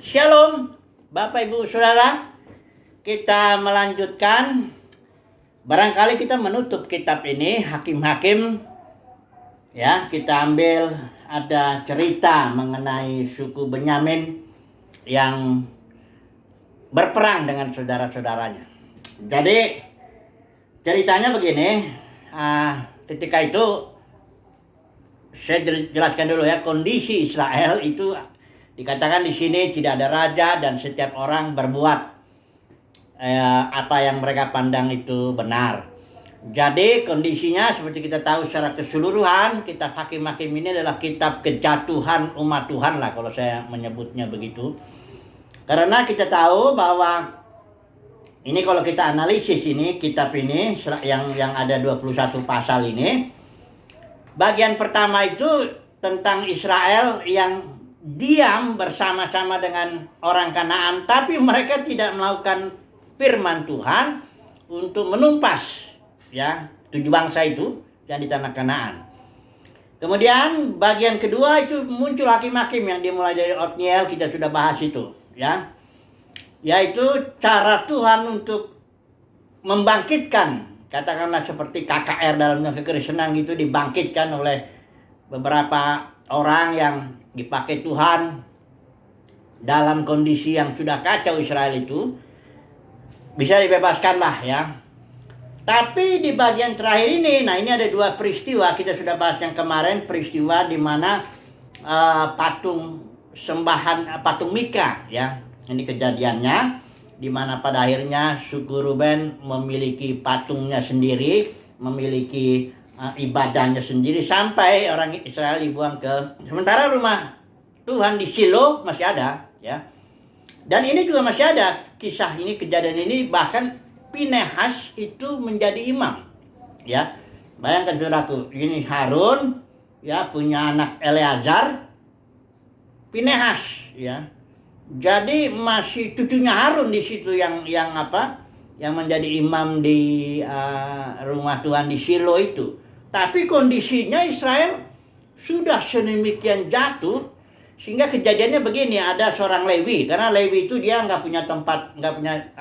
Shalom, Bapak Ibu Saudara. Kita melanjutkan. Barangkali kita menutup kitab ini, Hakim-Hakim. Ya, kita ambil ada cerita mengenai suku Benyamin yang berperang dengan saudara-saudaranya. Jadi ceritanya begini. Ketika itu saya jelaskan dulu ya, kondisi Israel itu dikatakan di sini tidak ada raja dan setiap orang berbuat apa yang mereka pandang itu benar. Jadi kondisinya seperti kita tahu secara keseluruhan, kitab Hakim-Hakim ini adalah kitab kejatuhan umat Tuhan lah kalau saya menyebutnya begitu. Karena kita tahu bahwa ini kalau kita analisis ini kitab ini yang ada 21 pasal ini, bagian pertama itu tentang Israel yang diam bersama-sama dengan orang Kanaan, tapi mereka tidak melakukan firman Tuhan untuk menumpas ya 7 bangsa itu yang di tanah Kanaan. Kemudian bagian kedua itu muncul Hakim-Hakim yang dimulai dari Otniel, kita sudah bahas itu ya. Yaitu cara Tuhan untuk membangkitkan, katakanlah seperti KKR dalam kekristenan gitu, dibangkitkan oleh beberapa orang yang dipakai Tuhan dalam kondisi yang sudah kacau. Israel itu bisa dibebaskan lah ya. Tapi di bagian terakhir ini, nah ini ada 2 peristiwa, kita sudah bahas yang kemarin, peristiwa di mana patung sembahan, patung Mika ya. Ini kejadiannya di mana pada akhirnya suku Ruben memiliki patungnya sendiri, memiliki ibadahnya sendiri, sampai orang Israel dibuang ke, sementara rumah Tuhan di Shilo masih ada ya. Dan ini juga masih ada kisah ini, kejadian ini, bahkan Pinehas itu menjadi imam ya. Bayangkan saudaraku, ini Harun ya punya anak Eleazar, Pinehas ya. Jadi masih cucunya Harun di situ yang menjadi imam di rumah Tuhan di Shilo itu. Tapi kondisinya Israel sudah sedemikian jatuh sehingga kejadiannya begini, ada seorang Lewi, karena Lewi itu dia nggak punya tempat, nggak punya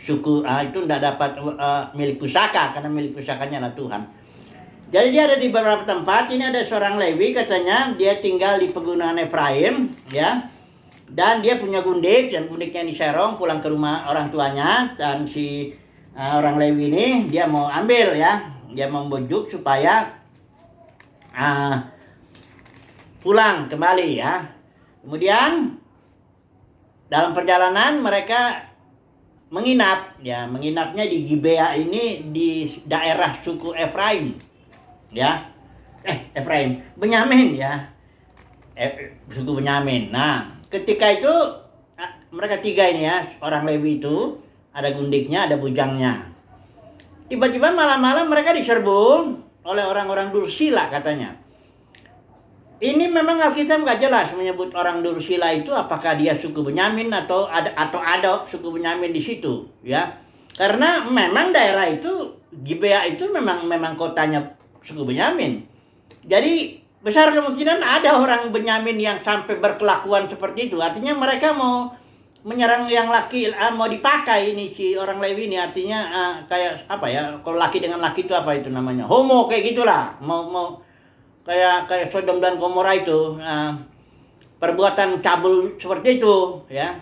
suku itu nggak dapat milik pusaka, karena milik pusakanya adalah Tuhan. Jadi dia ada di beberapa tempat. Ini ada seorang Lewi, katanya dia tinggal di pegunungan Efraim ya, dan dia punya gundik, dan gundiknya diserong pulang ke rumah orang tuanya, dan si orang Lewi ini dia mau ambil ya. Dia membujuk supaya pulang kembali ya. Kemudian dalam perjalanan mereka menginap ya, menginapnya di Gibea ini, di daerah suku Efraim ya. Benyamin ya. Suku Benyamin. Nah, ketika itu mereka 3 ini ya, orang Lewi itu ada gundiknya, ada bujangnya. Tiba-tiba malam-malam mereka diserbu oleh orang-orang Dursila katanya. Ini memang Alkitab nggak jelas menyebut orang Dursila itu apakah dia suku Benyamin atau ada suku Benyamin di situ ya. Karena memang daerah itu, Gibea itu memang kotanya suku Benyamin. Jadi besar kemungkinan ada orang Benyamin yang sampai berkelakuan seperti itu. Artinya mereka mau menyerang yang laki, mau dipakai ini si orang Lewi ini, artinya kayak apa ya, kalau laki dengan laki itu apa itu namanya, homo kayak gitulah, mau kayak Sodom dan Gomora itu, perbuatan cabul seperti itu ya.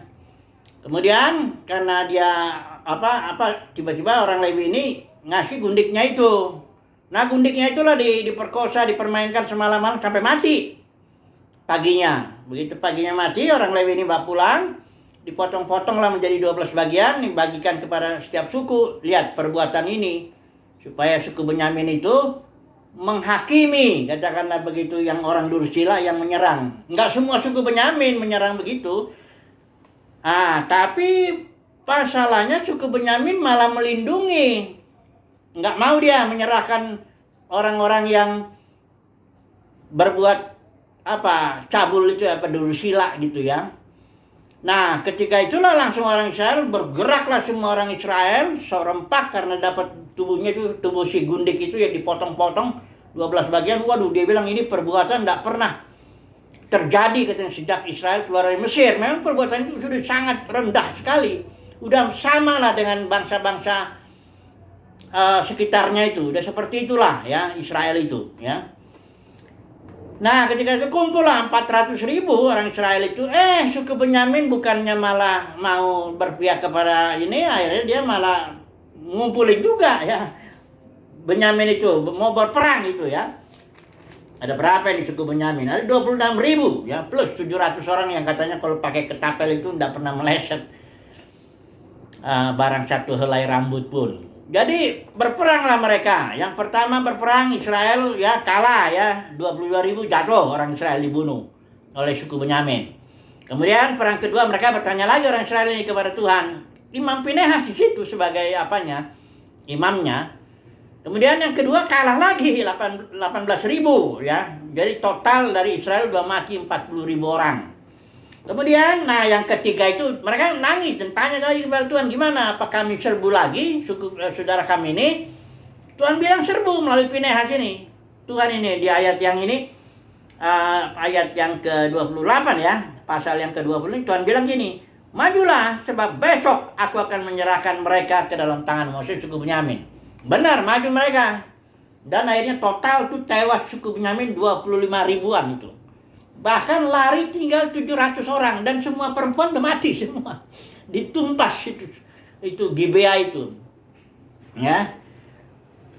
Kemudian karena dia tiba-tiba orang Lewi ini ngasih gundiknya itu. Nah, gundiknya itulah diperkosa, dipermainkan semalam-malam sampai mati paginya. Begitu paginya mati, orang Lewi ini bawa pulang, dipotong-potong lah menjadi 12 bagian, dibagikan kepada setiap suku. Lihat perbuatan ini, supaya suku Benyamin itu menghakimi, katakanlah begitu, yang orang Dursila yang menyerang. Enggak semua suku Benyamin menyerang begitu. Tapi masalahnya suku Benyamin malah melindungi. Enggak mau dia menyerahkan orang-orang yang berbuat cabul itu, Dursila gitu ya. Nah, ketika itulah langsung orang Israel bergeraklah, semua orang Israel serempak, karena dapat tubuhnya itu, tubuh si gundik itu yang dipotong-potong 12 bagian. Waduh, dia bilang ini perbuatan tidak pernah terjadi katanya sejak Israel keluar dari Mesir. Memang perbuatan itu sudah sangat rendah sekali. Udah sama lah dengan bangsa-bangsa sekitarnya itu. Udah seperti itulah ya Israel itu ya. Nah ketika itu kumpul lah 400.000 orang Israel itu. Suku Benyamin bukannya malah mau berpihak kepada ini, akhirnya dia malah ngumpulin juga ya Benyamin itu, mau berperang itu ya. Ada berapa ini suku Benyamin? Ada 26.000 ya, plus 700 orang yang katanya kalau pakai ketapel itu tidak pernah meleset barang satu helai rambut pun. Jadi berperanglah mereka. Yang pertama berperang Israel ya kalah ya, 22.000 jatuh orang Israel dibunuh oleh suku Benyamin. Kemudian perang kedua mereka bertanya lagi orang Israel ini kepada Tuhan. Imam Pinehas di situ sebagai apanya? Imamnya. Kemudian yang kedua kalah lagi 18.000 ya. Jadi total dari Israel udah mati 40.000 orang. Kemudian, nah yang ketiga itu mereka nangis dan tanya lagi kepada Tuhan, gimana? Apa kami serbu lagi saudara kami ini? Tuhan bilang serbu melalui Pinehas ini. Tuhan ini di ayat yang ini, ayat yang ke-28 ya, pasal yang ke-20 ini Tuhan bilang gini, majulah sebab besok aku akan menyerahkan mereka ke dalam tangan Moses suku Benyamin. Benar, maju mereka. Dan akhirnya total tuh tewas suku Benyamin 25.000-an itu. Bahkan lari tinggal 700 orang dan semua perempuan udah mati semua. Ditumpas itu Gibea itu. Ya.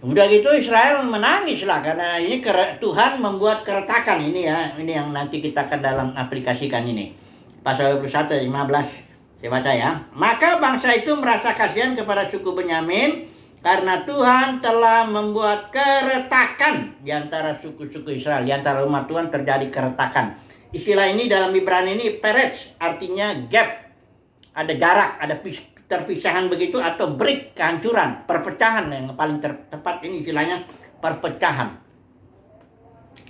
Udah gitu Israel menangis lah karena ini Tuhan membuat keretakan ini ya. Ini yang nanti kita akan dalam aplikasikan ini. Pasal 21 15 saya baca ya. Maka bangsa itu merasa kasihan kepada suku Benyamin karena Tuhan telah membuat keretakan di antara suku-suku Israel, di antara umat Tuhan terjadi keretakan. Istilah ini dalam Ibrani ini peretz, artinya gap, ada jarak, ada terpisahan begitu, atau break, kehancuran, perpecahan yang paling tepat ini istilahnya perpecahan.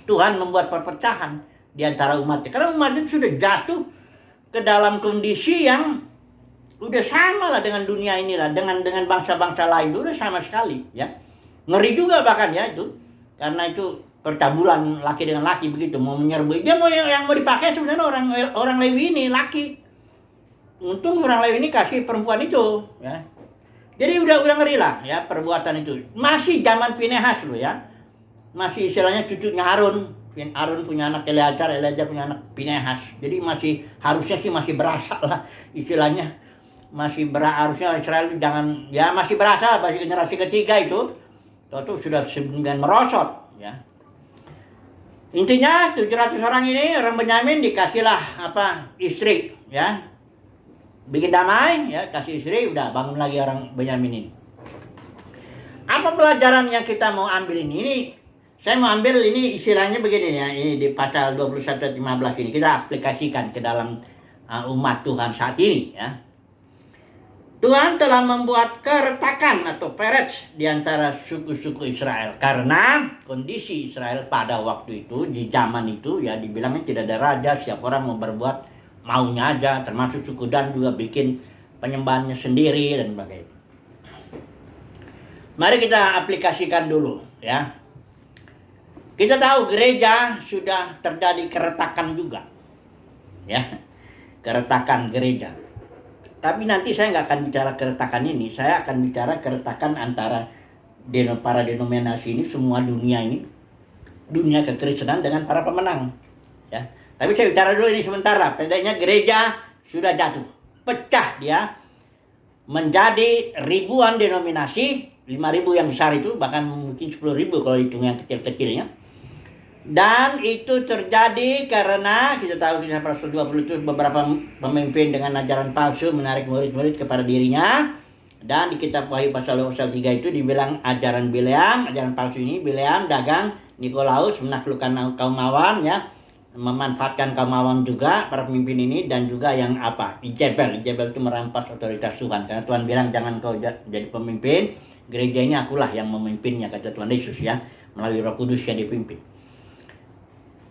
Tuhan membuat perpecahan di antara umatnya, karena umat itu sudah jatuh ke dalam kondisi yang udah sama lah dengan dunia ini lah, dengan bangsa-bangsa lain, udah sama sekali ya. Ngeri juga bahkan ya itu, karena itu percabulan laki dengan laki begitu, mau menyerbu. Dia mau yang mau dipakai sebenarnya orang Lewi ini laki. Untung orang Lewi ini kasih perempuan itu ya. Jadi udah ngeri lah ya perbuatan itu. Masih zaman Pinehas loh ya. Masih istilahnya cucunya Harun. Harun punya anak Eleazar punya anak Pinehas. Jadi harusnya sih masih berasa lah istilahnya. Harusnya Israel jangan ya masih berasa masih generasi ketiga itu sudah merosot ya. Intinya 700 orang ini orang Benyamin dikasihlah istri ya, bikin damai ya, kasih istri, udah bangun lagi orang Benyamin ini. Apa pelajaran yang kita mau ambil ini? Saya mau ambil ini istilahnya begini ya, ini di pasal 21-15 ini kita aplikasikan ke dalam umat Tuhan saat ini ya. Tuhan telah membuat keretakan atau peretz di antara suku-suku Israel. Karena kondisi Israel pada waktu itu, di zaman itu ya dibilangnya tidak ada raja, setiap orang mau berbuat maunya aja, termasuk suku Dan juga bikin penyembahannya sendiri dan sebagainya. Mari kita aplikasikan dulu ya. Kita tahu gereja sudah terjadi keretakan juga. Ya. Keretakan gereja. Tapi nanti saya nggak akan bicara keretakan ini, saya akan bicara keretakan antara para denominasi ini, semua dunia ini, dunia kekristenan dengan para pemenang. Ya. Tapi saya bicara dulu ini sementara, pendeknya gereja sudah jatuh, pecah dia, menjadi ribuan denominasi, 5.000 yang besar itu, bahkan mungkin 10.000 kalau hitung yang kecil-kecilnya. Dan itu terjadi karena kita tahu kisah pasal 20 itu beberapa pemimpin dengan ajaran palsu menarik murid-murid kepada dirinya. Dan di kitab Wahyu pasal 3 itu dibilang ajaran Bileam, ajaran palsu ini Bileam dagang, Nikolaus menaklukkan kaum awam ya, memanfaatkan kaum awam juga para pemimpin ini, dan juga yang Ijebel itu merampas otoritas Tuhan, karena Tuhan bilang jangan kau jadi pemimpin, gereja ini akulah yang memimpinnya, kata Tuhan Yesus ya, melalui Roh Kudus yang dipimpin.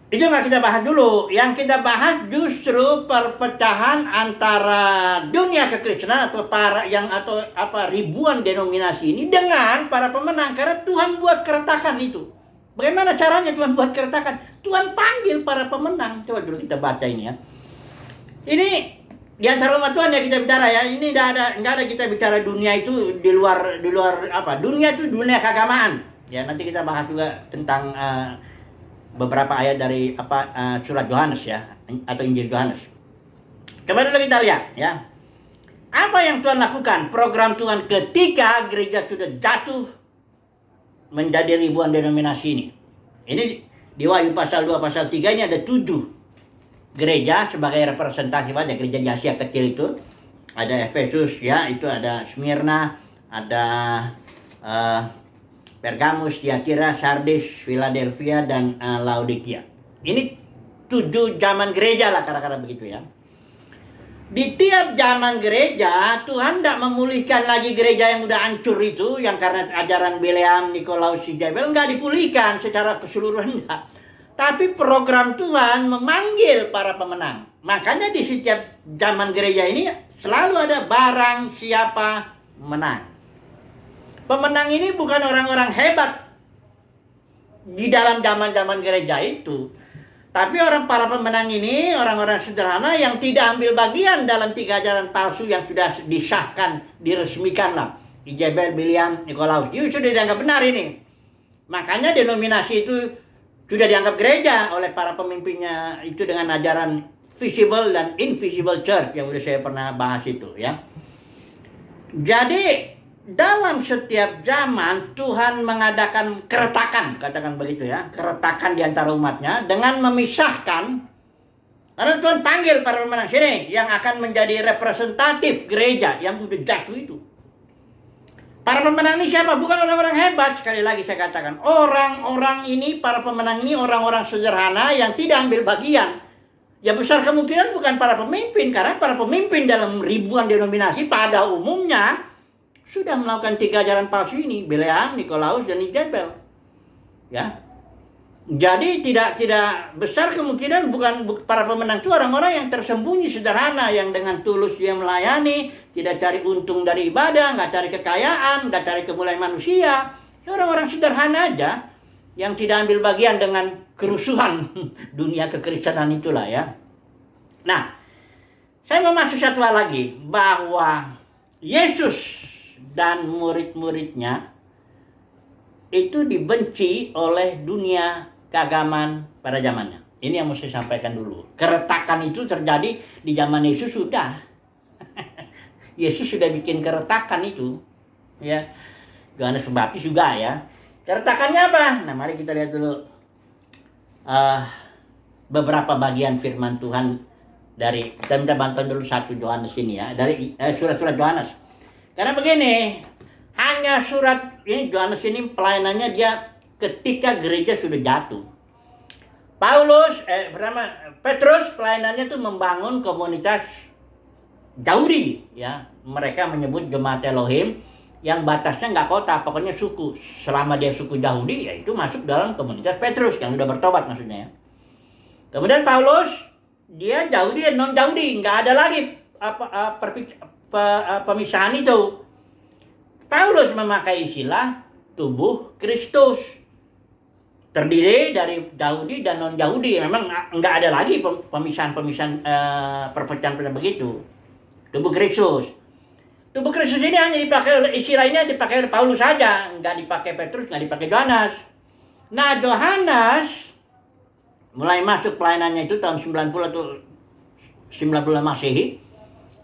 Itu nggak kita bahas dulu. Yang kita bahas justru perpecahan antara dunia kekristenan atau ribuan denominasi ini dengan para pemenang, karena Tuhan buat keretakan itu. Bagaimana caranya Tuhan buat keretakan? Tuhan panggil para pemenang. Coba dulu kita baca ini ya. Ini di antara umat Tuhan ya kita bicara ya. Ini nggak ada kita bicara dunia itu di luar apa? Dunia itu dunia keagamaan. Ya nanti kita bahas juga tentang beberapa ayat dari surat Yohanes ya, atau Injil Yohanes. Coba dulu kita lihat ya. Apa yang Tuhan lakukan? Program Tuhan ketika gereja sudah jatuh menjadi ribuan denominasi ini. Ini di Wahyu pasal 2 pasal 3 ini ada 7 gereja sebagai representasi pada gereja di Asia kecil itu. Ada Efesus ya, itu ada Smyrna, ada Pergamus, Tiatira, Sardis, Philadelphia, dan Laodikia. Ini 7 zaman gereja lah kira-kira begitu ya. Di tiap zaman gereja, Tuhan tidak memulihkan lagi gereja yang udah hancur itu, yang karena ajaran Bileam, Nikolaus, Jezebel, nggak dipulihkan secara keseluruhan, enggak. Tapi program Tuhan memanggil para pemenang. Makanya di setiap zaman gereja ini selalu ada barang siapa menang. Pemenang ini bukan orang-orang hebat di dalam zaman-zaman gereja itu. Tapi para pemenang ini orang-orang sederhana yang tidak ambil bagian dalam 3 ajaran palsu yang sudah disahkan, diresmikan lah. Jezebel, Bileam, Nikolaus. Itu sudah dianggap benar ini. Makanya denominasi itu sudah dianggap gereja oleh para pemimpinnya itu dengan ajaran visible dan invisible church yang sudah saya pernah bahas itu ya. Jadi dalam setiap zaman Tuhan mengadakan keretakan, katakan begitu ya, keretakan di antara umatnya dengan memisahkan. Karena Tuhan panggil para pemenang sini yang akan menjadi representatif gereja yang udah jatuh itu. Para pemenang ini siapa? Bukan orang-orang hebat. Sekali lagi saya katakan, orang-orang ini, para pemenang ini orang-orang sederhana yang tidak ambil bagian. Ya besar kemungkinan bukan para pemimpin, karena para pemimpin dalam ribuan denominasi pada umumnya sudah melakukan 3 ajaran palsu ini, Bileam, Nikolaus, dan Jezebel. Ya. Jadi tidak besar kemungkinan bukan para pemenang itu orang-orang yang tersembunyi sederhana, yang dengan tulus dia melayani, tidak cari untung dari ibadah, nggak cari kekayaan, nggak cari kemuliaan manusia. Ya, orang-orang sederhana aja yang tidak ambil bagian dengan kerusuhan dunia kekristenan itulah ya. Nah, saya mau masuk satu hal lagi, bahwa Yesus dan murid-muridnya itu dibenci oleh dunia keagamaan pada zamannya. Ini yang mesti saya sampaikan dulu. Keretakan itu terjadi di zaman Yesus sudah. Yesus sudah bikin keretakan itu. Ya. Yohanes Pembaptis juga ya. Keretakannya apa? Nah, mari kita lihat dulu beberapa bagian firman Tuhan dari, kita minta bantuan dulu 1 Yohanes ini ya, dari surat-surat Yohanes. Karena begini, hanya surat ini Yohanes ini pelayanannya dia ketika gereja sudah jatuh. Petrus pelayanannya itu membangun komunitas Yahudi ya. Mereka menyebut jemaat Elohim yang batasnya nggak kota, pokoknya suku. Selama dia suku Yahudi ya itu masuk dalam komunitas Petrus yang sudah bertobat maksudnya ya. Kemudian Paulus dia Yahudi dan non Yahudi, nggak ada lagi pemisahan itu. Paulus memakai istilah tubuh Kristus, terdiri dari Yahudi dan non Yahudi. Memang nggak ada lagi pemisahan perpecahan begitu. Tubuh Kristus. Tubuh Kristus ini hanya dipakai oleh, istilah ini dipakai oleh Paulus saja, nggak dipakai Petrus, nggak dipakai Yohanes. Nah, Yohanes mulai masuk pelayanannya itu tahun 90 atau 90 Masehi.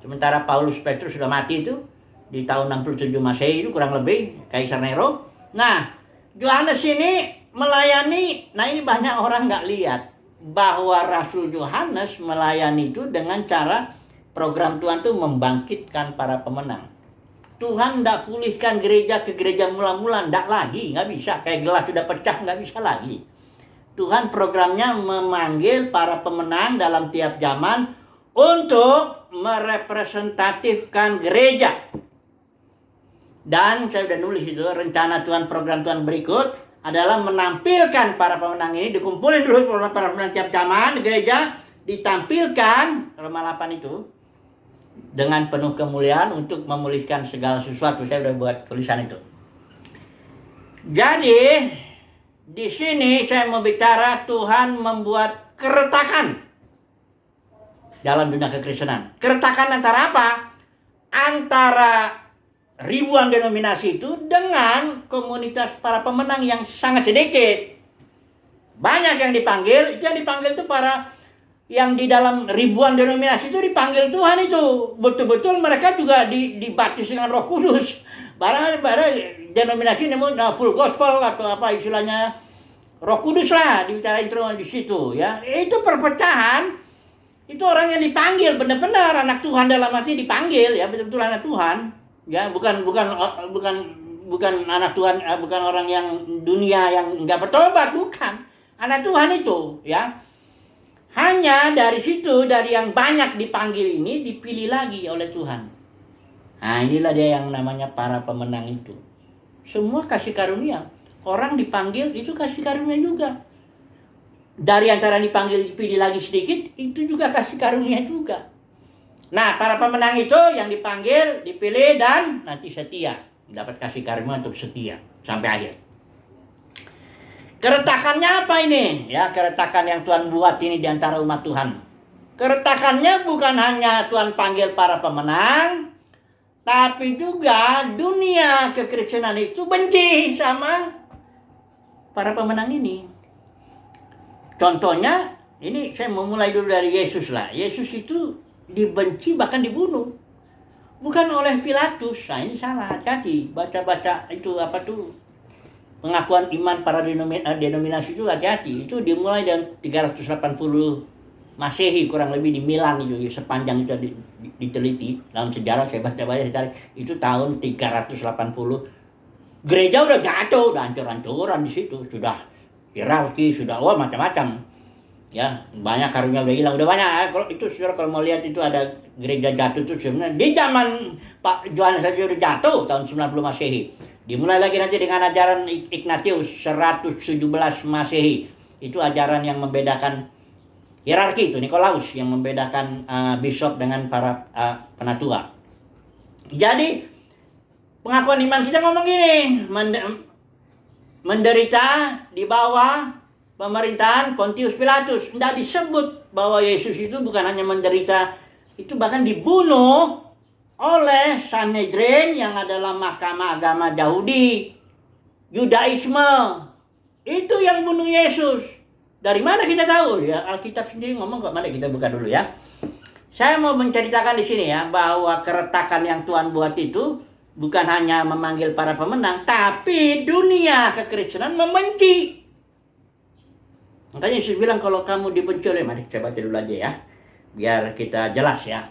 Sementara Paulus Petrus sudah mati itu di tahun 67 Masehi itu kurang lebih, Kaisar Nero. Nah, Yohanes ini melayani, nah ini banyak orang nggak lihat bahwa Rasul Yohanes melayani itu dengan cara program Tuhan itu membangkitkan para pemenang. Tuhan nggak pulihkan gereja ke gereja mula-mula, nggak lagi, nggak bisa. Kayak gelas sudah pecah, nggak bisa lagi. Tuhan programnya memanggil para pemenang dalam tiap zaman untuk merepresentatifkan gereja. Dan saya sudah nulis itu, rencana Tuhan, program Tuhan berikut adalah menampilkan para pemenang ini, dikumpulin dulu para pemenang tiap zaman di gereja, ditampilkan Roma 8 itu dengan penuh kemuliaan untuk memulihkan segala sesuatu. Saya sudah buat tulisan itu. Jadi Di sini saya mau bicara Tuhan membuat keretakan dalam dunia kekristenan. Keretakan antara apa? Antara ribuan denominasi itu dengan komunitas para pemenang yang sangat sedikit. Banyak yang dipanggil, itu yang dipanggil itu para yang di dalam ribuan denominasi itu dipanggil Tuhan itu. Betul-betul mereka juga dibaptis dengan Roh Kudus. Barang denominasi namanya full gospel atau apa istilahnya Roh Kudus lah dibicarain terus di situ ya. Itu perpecahan. Itu orang yang dipanggil benar-benar anak Tuhan, dalam arti dipanggil ya, betul-betul anak Tuhan. Ya, bukan anak Tuhan, bukan orang yang dunia yang enggak bertobat, bukan. Anak Tuhan itu ya. Hanya dari situ, dari yang banyak dipanggil ini dipilih lagi oleh Tuhan. Nah, inilah dia yang namanya para pemenang itu. Semua kasih karunia. Orang dipanggil itu kasih karunia juga. Dari antara dipanggil dipilih lagi sedikit, itu juga kasih karunia juga. Nah, para pemenang itu yang dipanggil, dipilih, dan nanti setia. Dapat kasih karunia untuk setia sampai akhir. Keretakannya apa ini? Ya, keretakan yang Tuhan buat ini di antara umat Tuhan. Keretakannya bukan hanya Tuhan panggil para pemenang, tapi juga dunia kekristenan itu benci sama para pemenang ini. Contohnya, ini saya mau mulai dulu dari Yesus lah. Yesus itu dibenci bahkan dibunuh. Bukan oleh Pilatus. Nah, ini salah, hati-hati. Baca-baca itu apa tuh? Pengakuan iman para denominasi itu hati-hati. Itu dimulai dari 380 Masehi kurang lebih di Milan itu. Sepanjang itu diteliti. Dalam sejarah saya baca-baca itu tahun 380. Gereja udah jatuh, udah hancur-hancuran di situ. Sudah hierarki, sudah macam-macam. Ya, banyak karunia udah hilang, udah banyak. Kalau itu saudara kalau mau lihat itu ada gereja jatuh itu sebenarnya di zaman Pak Yohanes saja udah jatuh tahun 90 Masehi. Dimulai lagi nanti dengan ajaran Ignatius 117 Masehi. Itu ajaran yang membedakan hierarki itu, Nikolaus yang membedakan bishop dengan para penatua. Jadi pengakuan iman kita ngomong gini, menderita di bawah pemerintahan Pontius Pilatus. Tidak disebut bahwa Yesus itu bukan hanya menderita, itu bahkan dibunuh oleh Sanhedrin yang adalah mahkamah agama Yahudi, Yudaisme. Itu yang bunuh Yesus. Dari mana kita tahu ya? Alkitab sendiri ngomong kok. Mari kita buka dulu ya. Saya mau menceritakan di sini ya bahwa keretakan yang Tuhan buat itu bukan hanya memanggil para pemenang, tapi dunia kekristenan membenci. Makanya Yesus bilang kalau kamu dibenci oleh, mari saya baca dulu aja ya, biar kita jelas ya.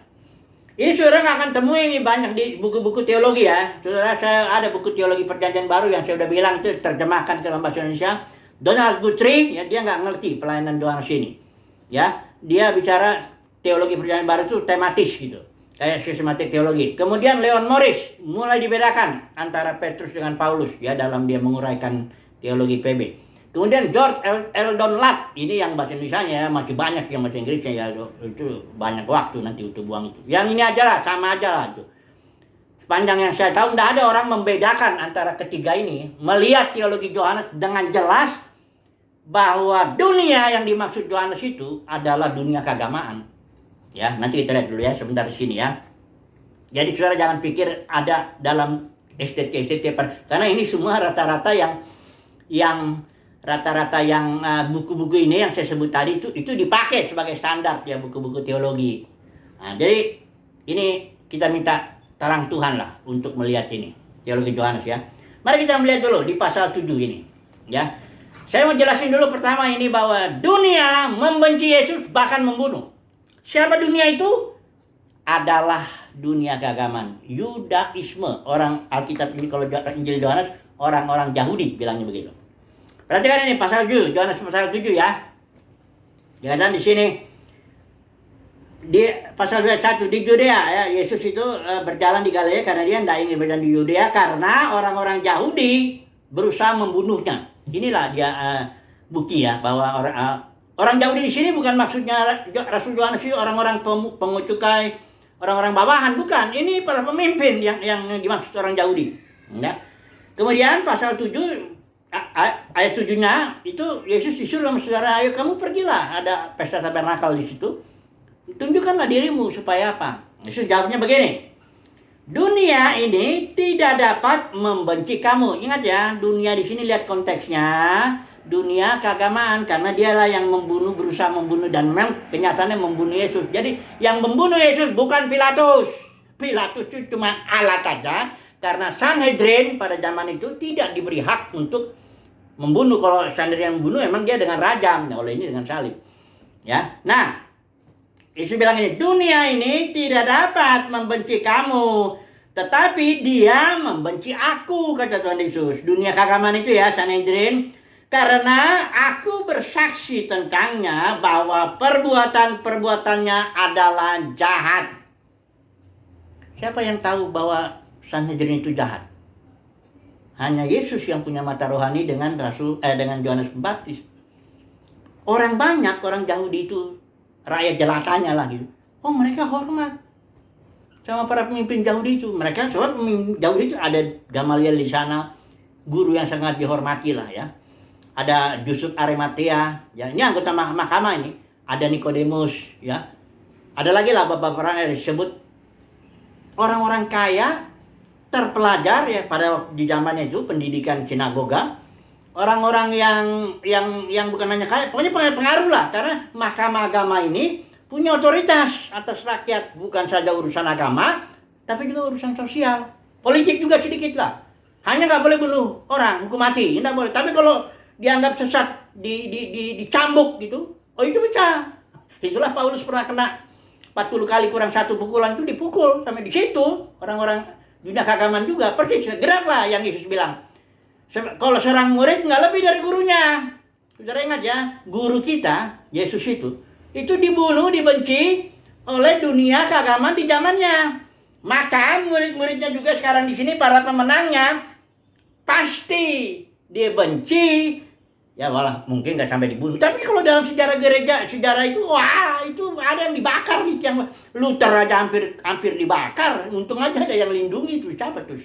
Ini saudara nggak akan temui ini banyak di buku-buku teologi ya. Saudara, saya ada buku teologi perjanjian baru yang saya udah bilang itu terjemahkan ke dalam bahasa Indonesia. Donald Guthrie, ya, dia nggak ngerti pelayanan Yohanes ini. Ya, dia bicara teologi perjanjian baru itu tematis gitu. Kayak sistematik teologi. Kemudian Leon Morris mulai dibedakan antara Petrus dengan Paulus ya dalam dia menguraikan teologi PB. Kemudian George Eldon Ladd, ini yang bahasa Indonesia-nya ya, masih banyak yang bahasa Inggrisnya ya, itu banyak waktu nanti untuk buang itu. Yang ini aja lah, sama aja lah itu. Sepanjang yang saya tahu, tidak ada orang membedakan antara ketiga ini. Melihat teologi Yohanes dengan jelas bahwa dunia yang dimaksud Yohanes itu adalah dunia keagamaan. Ya, nanti kita lihat dulu ya, sebentar di sini ya. Jadi saudara jangan pikir ada dalam STT, karena ini semua rata-rata yang buku-buku ini yang saya sebut tadi itu dipakai sebagai standar ya buku-buku teologi. Nah, jadi ini kita minta terang Tuhan lah untuk melihat ini teologi Yohanes ya. Mari kita melihat dulu di pasal 7 ini ya. Saya mau jelasin dulu pertama ini bahwa dunia membenci Yesus bahkan membunuh. Siapa dunia itu? Adalah dunia keagamaan, Yudaisme. Orang Alkitab ini kalau Injil Yohanes orang-orang Yahudi bilangnya begitu. Perhatikan ini pasal 7, Yohanes pasal 7 ya. Dikatakan di sini di pasal 1 di Yudea ya, Yesus itu berjalan di Galilea karena dia tidak ingin berjalan di Yudea karena orang-orang Yahudi berusaha membunuhnya. Inilah dia bukti ya bahwa orang Yahudi di sini bukan maksudnya Rasul Yohanes itu orang-orang pungut cukai, orang-orang bawahan, bukan. Ini para pemimpin yang dimaksud orang Yahudi. Ya. Kemudian pasal 7 ayat 7-nya itu Yesus disuruh sama saudara, ayo kamu pergilah, ada pesta tabernakel di situ. Tunjukkanlah dirimu supaya apa? Yesus jawabnya begini. Dunia ini tidak dapat membenci kamu. Ingat ya, dunia di sini lihat konteksnya. Dunia keagamaan, karena dialah yang membunuh, berusaha membunuh, dan memang kenyataannya membunuh Yesus. Jadi yang membunuh Yesus bukan Pilatus. Pilatus itu cuma alat aja, karena Sanhedrin pada zaman itu tidak diberi hak untuk membunuh. Kalau Sanhedrin yang membunuh, emang dia dengan rajam, nah, oleh ini dengan salib. Ya, nah Yesus bilang ini, dunia ini tidak dapat membenci kamu, tetapi dia membenci aku, kata Tuhan Yesus. Dunia keagamaan itu ya, Sanhedrin. Karena aku bersaksi tentangnya bahwa perbuatan-perbuatannya adalah jahat. Siapa yang tahu bahwa Sanhedrin itu jahat? Hanya Yesus yang punya mata rohani dengan dengan Yohanes Pembaptis. Orang banyak, orang Yahudi itu, rakyat jelatanya lah gitu. Oh, mereka hormat sama para pemimpin Yahudi itu. Mereka soal pemimpin Yahudi itu ada Gamaliel di sana, guru yang sangat dihormati lah ya. Ada Yusuf Arimatea, ya ini anggota mahkamah ini. Ada Nikodemus, ya. Ada lagi lah beberapa yang disebut orang-orang kaya, terpelajar ya pada di zamannya itu, pendidikan sinagoga. Orang-orang yang bukan hanya kaya, pokoknya pengaruh lah, karena mahkamah agama ini punya otoritas atas rakyat, bukan saja urusan agama, tapi juga urusan sosial, politik juga sedikit lah. Hanya nggak boleh bunuh orang, hukum mati, nggak boleh. Tapi kalau dianggap sesat, dicambuk gitu, oh itu bisa. Itulah Paulus pernah kena 40 kali kurang 1 pukulan, itu dipukul sampai di situ. Orang-orang dunia keagamaan juga pergi, geraklah yang Yesus bilang. Kalau seorang murid nggak lebih dari gurunya. Saudara ingat ya, guru kita, Yesus itu dibunuh, dibenci oleh dunia keagamaan di zamannya. Maka murid-muridnya juga sekarang di sini, para pemenangnya, pasti dia benci. Ya walau mungkin nggak sampai dibunuh. Tapi kalau dalam sejarah gereja, sejarah itu, wah itu ada yang dibakar nih, yang Luther aja hampir dibakar. Untung aja ada yang lindungi itu. Siapa tuh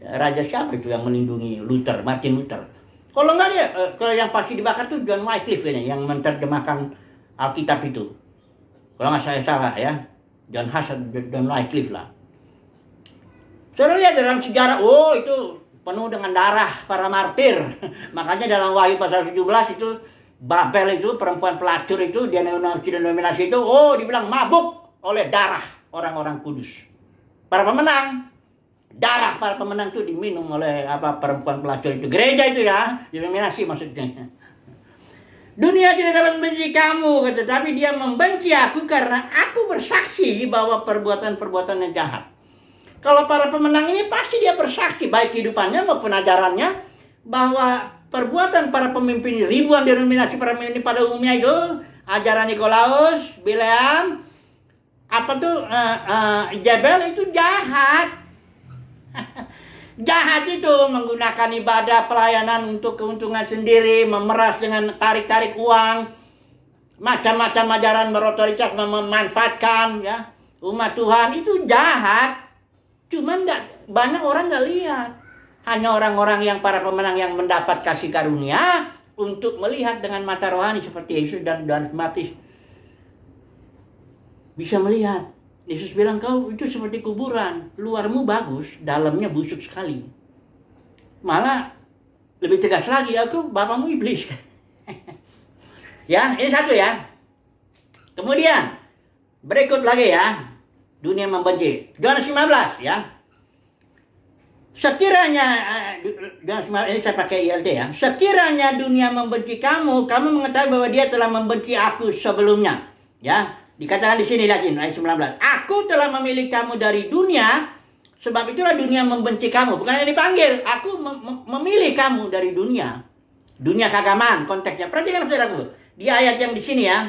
raja siapa itu yang melindungi Luther, Martin Luther. Kalau nggak dia, kalau yang pasti dibakar tuh John Wycliffe ini yang menerjemahkan Alkitab itu. Kalau nggak saya salah ya, John Huss atau John Wycliffe lah. Saudara lihat dalam sejarah, oh itu penuh dengan darah para martir. Makanya dalam Wahyu pasal 17 itu, Babel itu, perempuan pelacur itu, denominasi itu, oh dibilang mabuk oleh darah orang-orang kudus. Para pemenang, darah para pemenang itu diminum oleh perempuan pelacur itu. Gereja itu ya, denominasi maksudnya. Dunia tidak dapat membenci kamu, tetapi dia membenci aku karena aku bersaksi bahwa perbuatan-perbuatannya jahat. Kalau para pemenang ini pasti dia bersaksi, baik kehidupannya maupun ajarannya, bahwa perbuatan para pemimpin, ribuan denominasi para pemimpin pada umumnya itu, ajaran Nikolaus, Bileam, Jebel itu jahat. Jahat itu menggunakan ibadah pelayanan untuk keuntungan sendiri, memeras dengan tarik-tarik uang, macam-macam ajaran berotoritas, memanfaatkan ya umat Tuhan, itu jahat. Cuman banyak orang nggak lihat. Hanya orang-orang yang para pemenang yang mendapat kasih karunia untuk melihat dengan mata rohani seperti Yesus dan Pembaptis. Bisa melihat. Yesus bilang, kau itu seperti kuburan. Luarmu bagus, dalamnya busuk sekali. Malah lebih tegas lagi, aku bapakmu iblis. Ya, ini satu ya. Kemudian berikut lagi ya. Dunia membenci. Yohanes 15 ya. Sekiranya ini saya pakai ILT ya. Sekiranya dunia membenci kamu mengetahui bahwa dia telah membenci aku sebelumnya. Ya, dikatakan di sini lagi ayat 19. Aku telah memilih kamu dari dunia, sebab itulah dunia membenci kamu. Bukan yang dipanggil, aku memilih kamu dari dunia. Dunia keagamaan konteksnya. Perhatikan saudaraku. Di ayat yang di sini ya.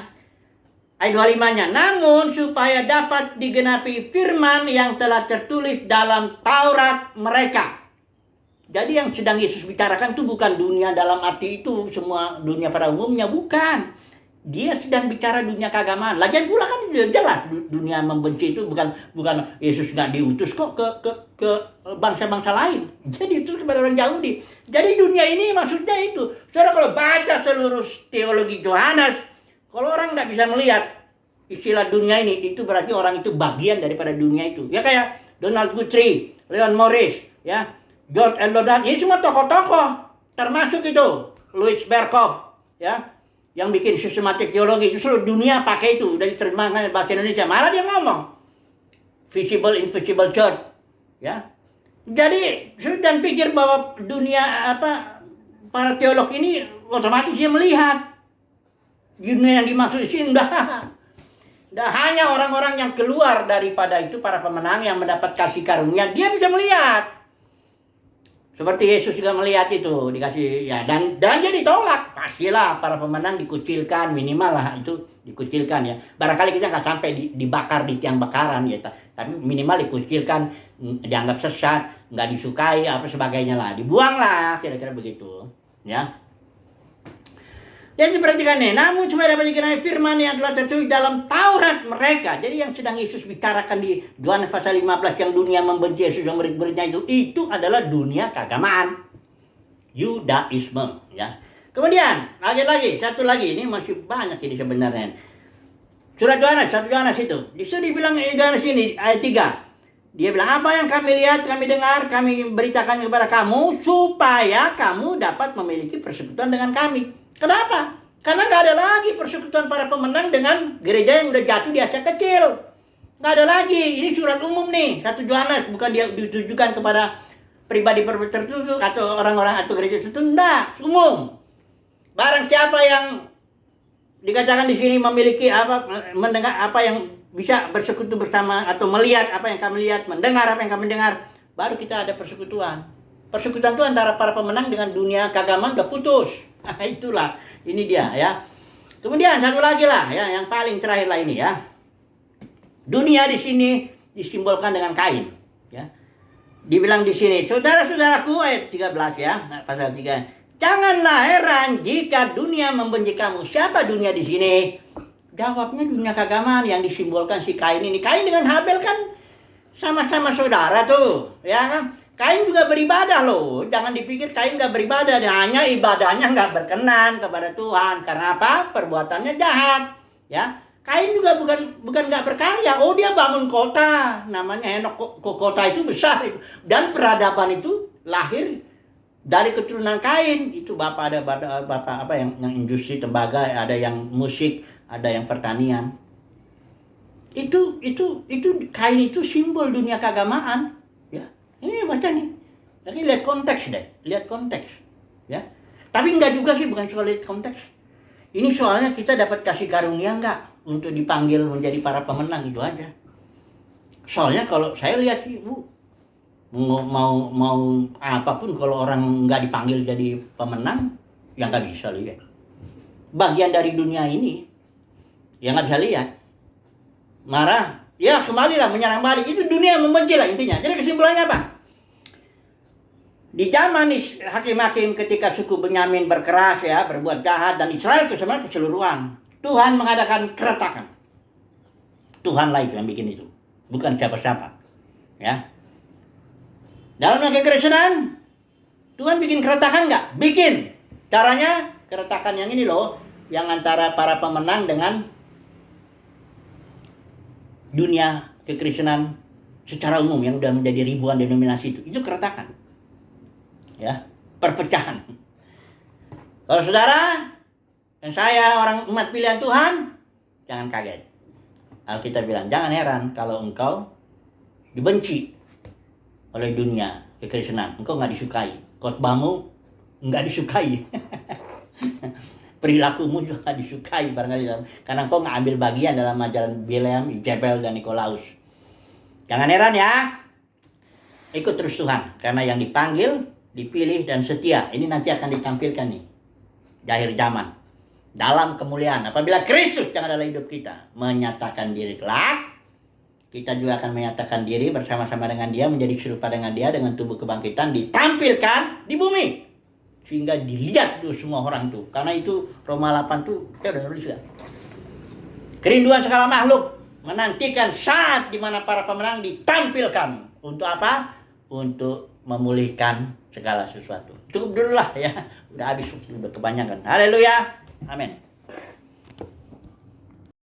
Ayat 25-nya, namun supaya dapat digenapi firman yang telah tertulis dalam Taurat mereka. Jadi yang sedang Yesus bicarakan itu bukan dunia dalam arti itu semua dunia pada umumnya, bukan. dia sedang bicara dunia keagamaan. Lagian pula kan jelas dunia membenci itu bukan Yesus nggak diutus kok ke bangsa-bangsa lain. Jadi diutus kepada orang Yahudi. Jadi dunia ini maksudnya itu. Saudara kalau baca seluruh teologi Yohanes, kalau orang nggak bisa melihat istilah dunia ini, itu berarti orang itu bagian daripada dunia itu. Ya kayak Donald Guthrie, Leon Morris, ya, George Eldonan, ini semua tokoh-tokoh. Termasuk itu Louis Berkhof, ya, yang bikin sistematik teologi. Itu seluruh dunia pakai itu, udah diterjemahkan bahasa Indonesia. Malah dia ngomong visible invisible church, ya. Jadi jangan pikir bahwa dunia para teolog ini otomatis dia melihat dunia yang dimaksud di sini. Dah hanya orang-orang yang keluar daripada itu, para pemenang yang mendapat kasih karunia, dia bisa melihat. Seperti Yesus juga melihat itu, dikasih ya, dan dia ditolak. Pastilah para pemenang dikucilkan, minimal lah itu dikucilkan ya. Barangkali kita nggak sampai dibakar di tiang bakaran ya, tapi minimal dikucilkan, dianggap sesat, nggak disukai apa sebagainya lah, dibuang lah, kira-kira begitu ya. Dan diperhatikan nih, namun supaya dapat dikirakan firman yang telah tertulis dalam Taurat mereka. Jadi yang sedang Yesus bicarakan di Yohanes pasal 15 yang dunia membenci Yesus yang murid-muridnya itu adalah dunia keagamaan, Yudaisme, ya. Kemudian lagi satu lagi, ini masih banyak ini sebenarnya. Surat Yohanes, 1 Yohanes itu. Disitu dibilang Yohanes ini ayat 3. Dia bilang, apa yang kami lihat, kami dengar, kami beritakan kepada kamu supaya kamu dapat memiliki persekutuan dengan kami. Kenapa? Karena nggak ada lagi persekutuan para pemenang dengan gereja yang udah jatuh di Asia Kecil. Nggak ada lagi. Ini surat umum nih, 1 Yohanes, bukan dia ditujukan kepada pribadi tertentu atau orang-orang atau gereja tertentu. Enggak, umum. Barang siapa yang dikatakan di sini memiliki mendengar apa yang bisa bersekutu bersama atau melihat apa yang kami lihat, mendengar apa yang kami dengar, baru kita ada persekutuan. Persekutuan itu antara para pemenang dengan dunia keagamaan udah putus. Itulah, ini dia ya. Kemudian satu lagi lah ya, yang paling terakhir lah ini ya. Dunia di sini disimbolkan dengan kain, ya. Dibilang di sini, saudara-saudaraku ayat 13 ya, pasal 3. Janganlah heran jika dunia membenci kamu. Siapa dunia di sini? Jawabnya dunia keagamaan yang disimbolkan si Kain ini. Kain dengan Habel kan sama-sama saudara tuh, ya kan? Kain juga beribadah loh. Jangan dipikir Kain nggak beribadah. Hanya ibadahnya nggak berkenan kepada Tuhan. Karena apa? Perbuatannya jahat. Ya, Kain juga bukan nggak berkarya. Oh, dia bangun kota. Namanya Henok. Kota itu besar. Dan peradaban itu lahir dari keturunan Kain. Itu bapak apa yang industri tembaga, ada yang musik, ada yang pertanian. Itu Kain itu simbol dunia keagamaan. Ini baca nih. Jadi lihat konteks deh, ya. Tapi enggak juga sih, bukan soal lihat konteks. Ini soalnya kita dapat kasih karunia enggak untuk dipanggil menjadi para pemenang, itu aja. Soalnya kalau saya lihat ibu mau apapun kalau orang enggak dipanggil jadi pemenang, ya enggak bisa lihat. Bagian dari dunia ini yang enggak bisa lihat. Marah, ya kembalilah menyerang balik. Itu dunia membenci lah intinya. Jadi kesimpulannya apa? Di zaman hakim-hakim ketika suku Benyamin berkeras ya, berbuat jahat, dan Israel keseluruhan, Tuhan mengadakan keretakan. Tuhanlah itu yang bikin itu, bukan siapa-siapa. Ya. Dalam kekristenan, Tuhan bikin keretakan nggak? Bikin. Caranya keretakan yang ini loh, yang antara para pemenang dengan dunia kekristenan secara umum yang udah menjadi ribuan denominasi itu keretakan. Ya, perpecahan. Kalau saudara dan saya orang umat pilihan Tuhan, jangan kaget. Alkitab bilang, jangan heran kalau engkau dibenci oleh dunia kekristenan. Engkau nggak disukai. Khotbahmu nggak disukai. Perilakumu juga nggak disukai barangkali. Karena engkau nggak ambil bagian dalam ajaran Bileam, Jebel, dan Nikolaus. Jangan heran ya. Ikut terus Tuhan. Karena yang dipanggil, dipilih, dan setia. Ini nanti akan ditampilkan nih. Di akhir zaman. Dalam kemuliaan. Apabila Kristus yang adalah hidup kita menyatakan diri kelak, kita juga akan menyatakan diri bersama-sama dengan dia, menjadi serupa dengan dia, dengan tubuh kebangkitan, ditampilkan di bumi. sehingga dilihat tuh semua orang tuh. Karena itu Roma 8 tuh saya udah nulis ya. Kerinduan segala makhluk menantikan saat di mana para pemenang ditampilkan. Untuk apa? Untuk memulihkan segala sesuatu. Cukup dulu lah ya. Udah habis, udah kebanyakan. Haleluya. Amin.